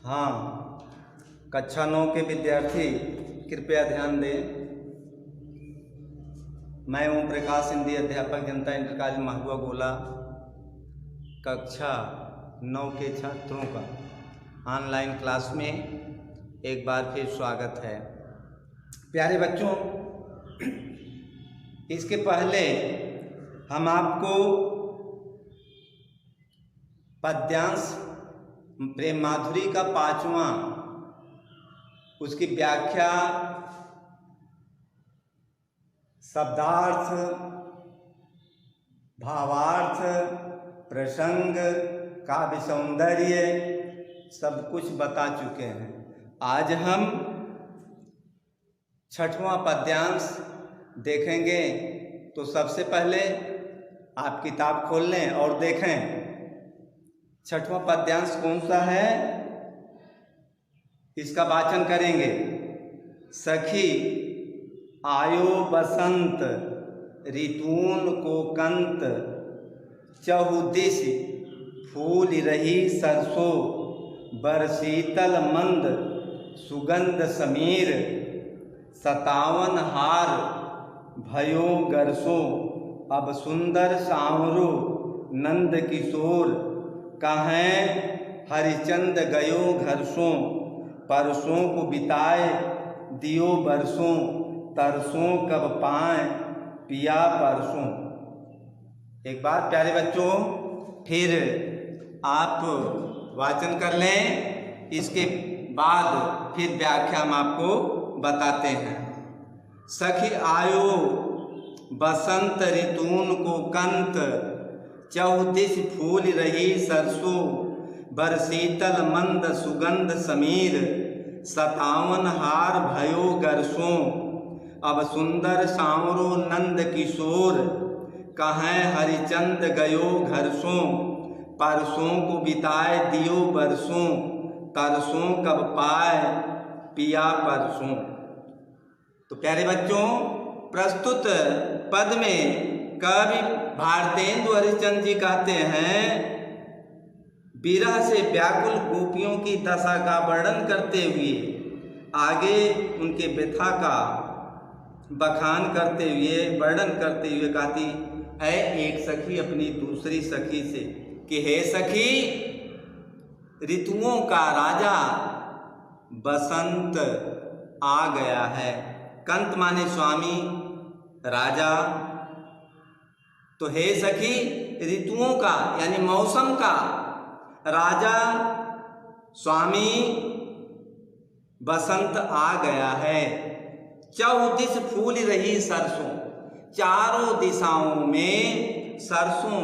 हाँ, कक्षा 9 के विद्यार्थी कृपया ध्यान दें। मैं ओम प्रकाश हिंदी अध्यापक जनता इंटर कॉलेज महुआ गोला कक्षा 9 के छात्रों का ऑनलाइन क्लास में एक बार फिर स्वागत है। प्यारे बच्चों, इसके पहले हम आपको पद्यांश प्रेम माधुरी का 5वां उसकी व्याख्या, शब्दार्थ, भावार्थ, प्रसंग, काव्य सौंदर्य सब कुछ बता चुके हैं। आज हम 6वां पद्यांश देखेंगे। तो सबसे पहले आप किताब खोल लें और देखें 6वां पद्यांश कौन सा है, इसका वाचन करेंगे। सखी आयो बसंत ऋतून को कंत, चहुदिश फूल रही सरसों, बरसीतल मंद सुगंध समीर, 57 हार भयो गरसों, अब सुंदर सांवरो नंद किशोर, कहें हरिचंद गयो घरसों, परसों को बिताए दियो बरसों, तरसों कब पाए पिया परसों। एक बार प्यारे बच्चों फिर आप वाचन कर लें, इसके बाद फिर व्याख्या हम आपको बताते हैं। सखी आयो बसंत ऋतून को कंत, चहुदिश फूल रही सरसों, बरसीतल मंद सुगंध समीर, 57 हार भयो गरसों, अब सुंदर सांवरो नंद किशोर, कहें हरिचंद गयो घरसों, परसों को बिताए दियो बरसों, तरसों कब पाए पिया परसों। तो प्यारे बच्चों, प्रस्तुत पद में कवि भारतेंदु हरिश्चंद्र जी कहते हैं, विरह से व्याकुल गोपियों की दशा का वर्णन करते हुए आगे उनके व्यथा का बखान करते हुए, वर्णन करते हुए कहती है एक सखी अपनी दूसरी सखी से कि हे सखी, ऋतुओं का राजा बसंत आ गया है। कंत माने स्वामी, राजा। तो हे सखी, ऋतुओं का यानी मौसम का राजा स्वामी बसंत आ गया है। चहुदिश फूल रही सरसों, चारों दिशाओं में सरसों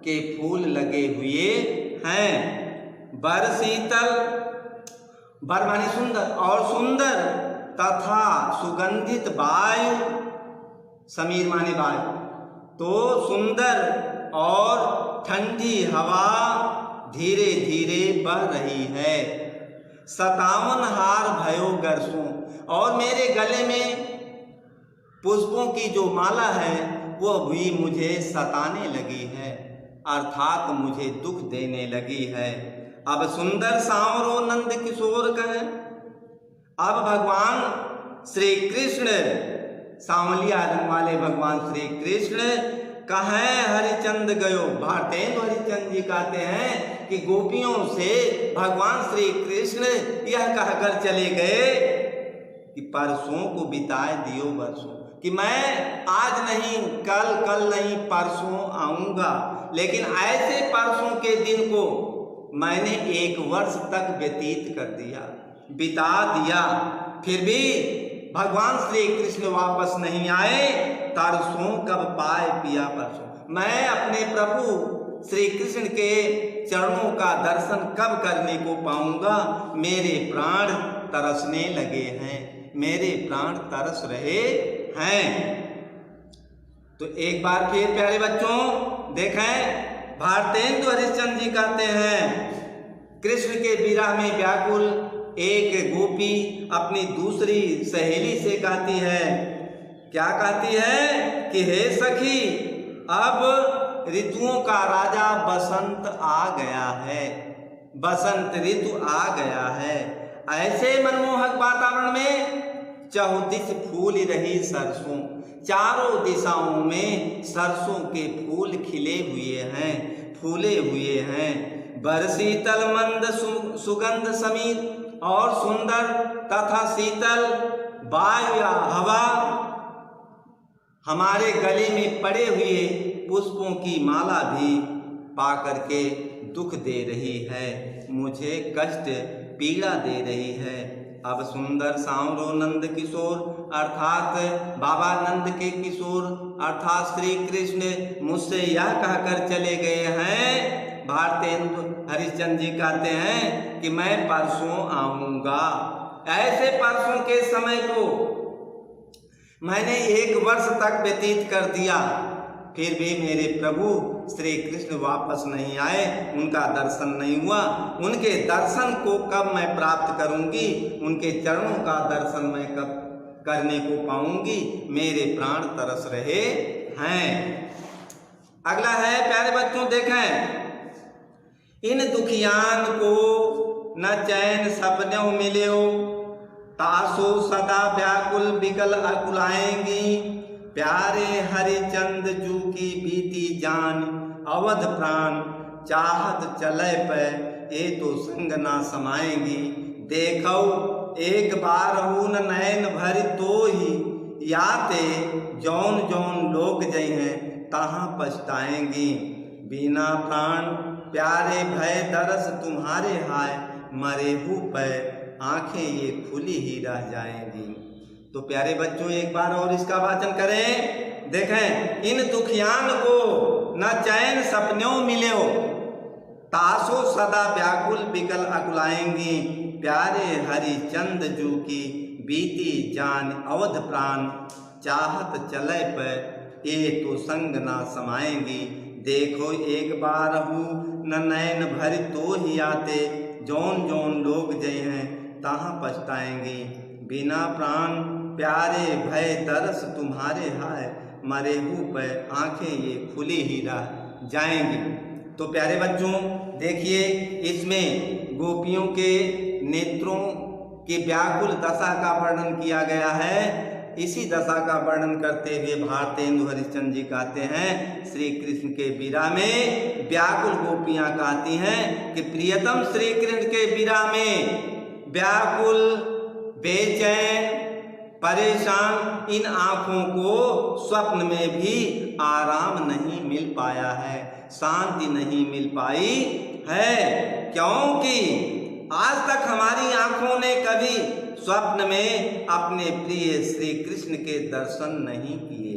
के फूल लगे हुए हैं। बरसीतल, बर माने सुंदर, और सुंदर तथा सुगंधित वायु, समीर माने वायु, तो सुंदर और ठंडी हवा धीरे धीरे बह रही है। 57 हार भयो गरसों, और मेरे गले में पुष्पों की जो माला है वो भी मुझे सताने लगी है, अर्थात मुझे दुख देने लगी है। अब सुंदर सांवरो नंद किशोर कहें, अब भगवान श्री कृष्ण, सांवलिया रंग वाले भगवान श्री कृष्ण कहें हरिचंद गयो। भारतेंदु हरिश्चंद्र जी कहते हैं कि गोपियों से भगवान श्री कृष्ण यह कहकर चले गए कि परसों को बिताए दियो बरसों, कि मैं आज नहीं, कल नहीं, परसों आऊंगा। लेकिन ऐसे परसों के दिन को मैंने 1 वर्ष तक व्यतीत कर दिया, बिता दिया, फिर भी भगवान श्री कृष्ण वापस नहीं आए। तरसों कब पाए पिया परसों, मैं अपने प्रभु श्री कृष्ण के चरणों का दर्शन कब करने को पाऊंगा। मेरे प्राण तरसने लगे हैं, मेरे प्राण तरस रहे हैं। तो एक बार फिर प्यारे बच्चों देखें, भारतेंदु हरिश्चंद्र जी कहते हैं कृष्ण के विरह में व्याकुल एक गोपी अपनी दूसरी सहेली से कहती है, क्या कहती है कि हे सखी, अब ऋतुओं का राजा बसंत आ गया है। बसंत ऋतु आ गया है। ऐसे मनमोहक वातावरण में चहुदिस फूल रही सरसों, चारों दिशाओं में सरसों के फूल खिले हुए हैं, फूले हुए हैं। बरसीतल मंद सुगंध समीर और सुंदर तथा शीतल वायु या हवा हमारे गले में पड़े हुए पुष्पों की माला भी पा करके दुख दे रही है, मुझे कष्ट पीड़ा दे रही है। अब सुंदर सांवरो नंद किशोर अर्थात बाबा नंद के किशोर अर्थात श्री कृष्ण मुझसे यह कहकर चले गए हैं। भारतेंदु हरिश्चंद्र जी कहते हैं कि मैं परसों आऊंगा। ऐसे परसों के समय को मैंने 1 वर्ष तक व्यतीत कर दिया, फिर भी मेरे प्रभु श्री कृष्ण वापस नहीं आए, उनका दर्शन नहीं हुआ। उनके दर्शन को कब मैं प्राप्त करूंगी, उनके चरणों का दर्शन मैं कब करने को पाऊंगी, मेरे प्राण तरस रहे हैं। अगला है प्यारे बच्चों, देखें, इन दुखियान को न चैन सपनों मिल्यो, तासो सदा व्याकुल बिकल अकुलाएंगी। प्यारे हरिचंद जू की बीती जान, अवध प्राण चाहत चले पे, ये तो संग ना समाएंगी। देखो एक बार हून नैन भर तो ही, याते जौन जौन लोग जई हैं तहाँ पछताएंगी। बिना प्राण प्यारे भय दरस तुम्हारे हाय, मरे हु पे आंखें ये खुली ही रह जाएंगी। तो प्यारे बच्चों एक बार और इसका वाचन करें। देखें, इन दुखियान को न चैन सपनों मिल्यो, तासो सदा व्याकुल बिकल अकुलाएंगी। प्यारे हरिचंद जू की बीती जान, अवध प्राण चाहत चले पे, ये तो संग ना समाएंगी। देखो एक बार हूँ न नैन भर तो ही आते, जौन जौन लोग जय हैं तहाँ पछताएंगी। बिना प्राण प्यारे भय दरस तुम्हारे हाय, मरे हु पे आंखें ये खुली ही रह जाएंगी। तो प्यारे बच्चों देखिए, इसमें गोपियों के नेत्रों की व्याकुल दशा का वर्णन किया गया है। इसी दशा का वर्णन करते हुए भारतेंदु हरिश्चंद्र जी कहते हैं, श्री कृष्ण के विरह में व्याकुल गोपियां कहती हैं कि प्रियतम श्री कृष्ण के विरह में व्याकुल, बेचैन, परेशान इन आँखों को स्वप्न में भी आराम नहीं मिल पाया है, शांति नहीं मिल पाई है, क्योंकि आज तक हमारी आँखों ने कभी स्वप्न में अपने प्रिय श्री कृष्ण के दर्शन नहीं किए।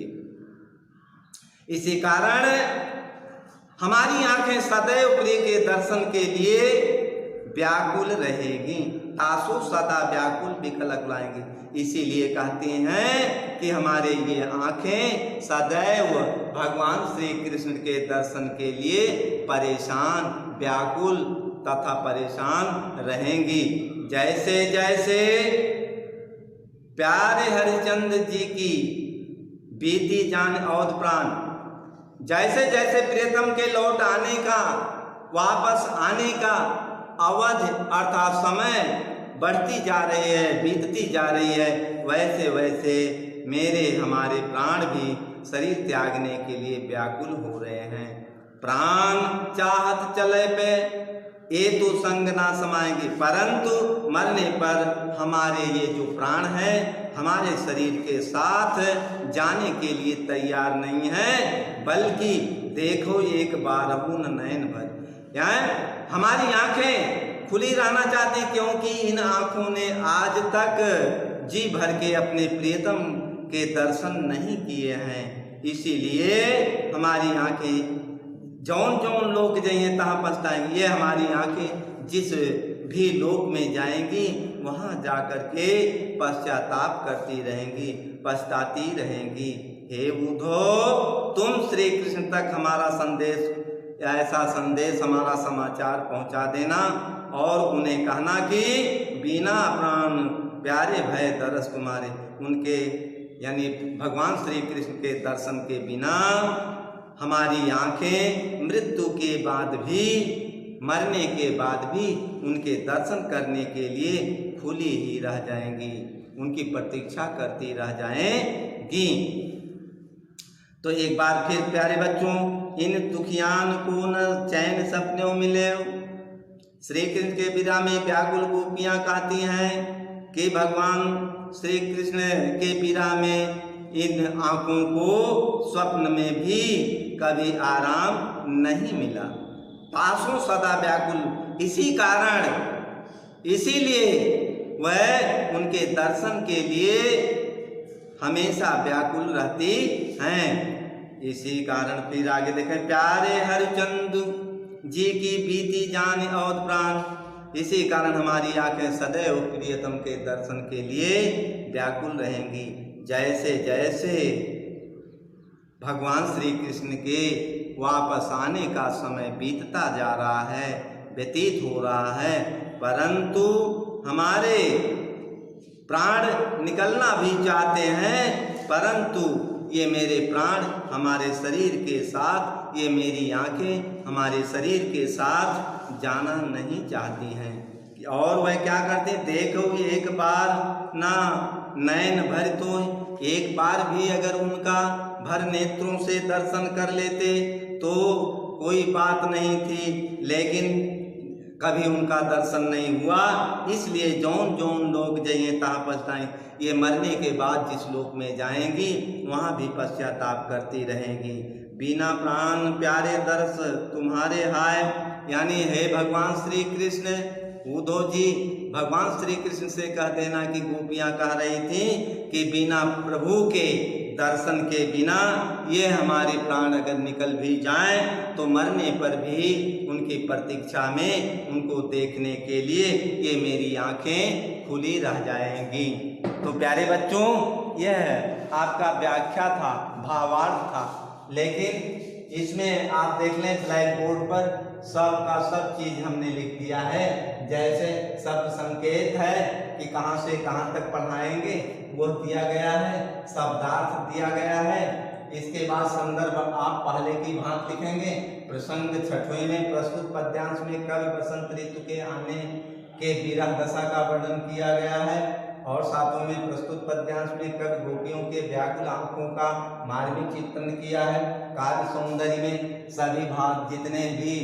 इसी कारण हमारी आंखें सदैव प्रिय के दर्शन के लिए व्याकुल रहेगी, तासो सदा व्याकुल बिकल अकुलाएंगी। इसीलिए कहते हैं कि हमारे ये आंखें सदैव भगवान श्री कृष्ण के दर्शन के लिए परेशान, व्याकुल तथा परेशान रहेंगी। जैसे जैसे प्यारे हरिचंद्र जी की बीती जान अवध प्राण, जैसे जैसे प्रियतम के लौट आने का, वापस आने का अवधि अर्थात समय बढ़ती जा रही है, बीतती जा रही है, वैसे वैसे मेरे हमारे प्राण भी शरीर त्यागने के लिए व्याकुल हो रहे हैं। प्राण चाहत चले पे, ये तो संग ना समाएंगे, परंतु मरने पर हमारे ये जो प्राण हैं हमारे शरीर के साथ जाने के लिए तैयार नहीं है, बल्कि देखो एक बार अबून नयन भर, यानी हमारी आंखें खुली रहना चाहती, क्योंकि इन आंखों ने आज तक जी भर के अपने प्रियतम के दर्शन नहीं किए हैं। इसीलिए हमारी आंखें जौन जौन लोग जाइए तहाँ पछताएंगी। ये हमारी आंखें जिस भी लोक में जाएंगी वहाँ जाकर के पश्चाताप करती रहेंगी, पछताती रहेंगी। हे बुधो, तुम श्री कृष्ण तक हमारा संदेश, ऐसा संदेश, हमारा समाचार पहुँचा देना और उन्हें कहना कि बिना प्राण प्यारे भय दरस तुम्हारे, उनके यानी भगवान श्री कृष्ण के दर्शन के बिना हमारी आंखें मृत्यु के बाद भी मरने के बाद भी उनके दर्शन करने के लिए खुली ही रह जाएंगी, उनकी प्रतीक्षा करती रह जाएंगी। तो एक बार फिर प्यारे बच्चों, इन दुखियान को न चैन सपनों मिले। श्री कृष्ण के विरह में व्याकुल गोपियां कहती हैं कि भगवान श्री कृष्ण के विरह में इन आँखों को स्वप्न में भी कभी आराम नहीं मिला, पासों सदा व्याकुल। इसी कारण, इसीलिए वह उनके दर्शन के लिए हमेशा व्याकुल रहती हैं। इसी कारण फिर आगे देखें, प्यारे हरिचंद जी की बीती जान और प्राण। इसी कारण हमारी आंखें सदैव प्रियतम के दर्शन के लिए व्याकुल रहेंगी। जैसे जैसे भगवान श्री कृष्ण के वापस आने का समय बीतता जा रहा है, व्यतीत हो रहा है, परंतु हमारे प्राण निकलना भी चाहते हैं, परंतु ये मेरे प्राण हमारे शरीर के साथ, ये मेरी आंखें हमारे शरीर के साथ जाना नहीं चाहती हैं। और वह क्या करते, देखो एक बार ना नैन भर, तो एक बार भी अगर उनका भर नेत्रों से दर्शन कर लेते तो कोई बात नहीं थी, लेकिन कभी उनका दर्शन नहीं हुआ। इसलिए जौन जौन लोग जाइए तहाँ पछताएं, ये मरने के बाद जिस लोक में जाएंगी वहाँ भी पश्चाताप करती रहेंगी। बिना प्राण प्यारे दर्श तुम्हारे हाय, यानी हे भगवान श्री कृष्ण, उद्धव जी भगवान श्री कृष्ण से कह देना कि गोपियाँ कह रही थी कि बिना प्रभु के दर्शन के बिना ये हमारे प्राण अगर निकल भी जाएं तो मरने पर भी उनकी प्रतीक्षा में उनको देखने के लिए ये मेरी आंखें खुली रह जाएंगी। तो प्यारे बच्चों, यह आपका व्याख्या था, भावार्थ था, लेकिन इसमें आप देख लें ब्लैक बोर्ड पर सब का सब चीज हमने लिख दिया है। जैसे शब्द संकेत है कि कहाँ से कहाँ तक पढ़ाएंगे वो दिया गया है, शब्दार्थ दिया गया है। इसके बाद संदर्भ आप पहले की भांति लिखेंगे। प्रसंग छठवें में प्रस्तुत पद्यांश में कवि बसंत ऋतु के आने के विरह दशा का वर्णन किया गया है, और सातवें में प्रस्तुत पद्यांश में कवि गोपियों के व्याकुल आंखों का मार्मिक चित्रण किया है। काव्य सौंदर्य में सभी भाग जितने भी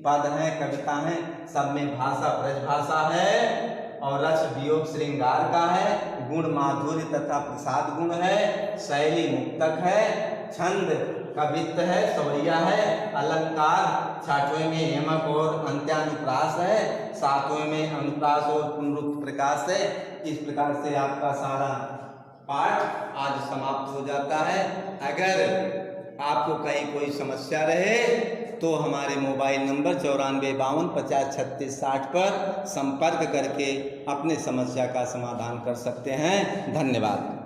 पद हैं, कविता हैं, सब में भाषा ब्रज भाषा है, और रस वियोग श्रृंगार का है, गुण माधुर्य तथा प्रसाद गुण है, शैली मुक्तक है, छंद कवित्व है, सवैया है, अलंकार छठवें में यमक और अंत्यानुप्रास है, सातवें में अनुप्रास और पुनरुक्त प्रकाश है। इस प्रकार से आपका सारा पाठ आज समाप्त हो जाता है। अगर आपको कहीं कोई समस्या रहे तो हमारे मोबाइल नंबर 9452503660 पर संपर्क करके अपने समस्या का समाधान कर सकते हैं। धन्यवाद।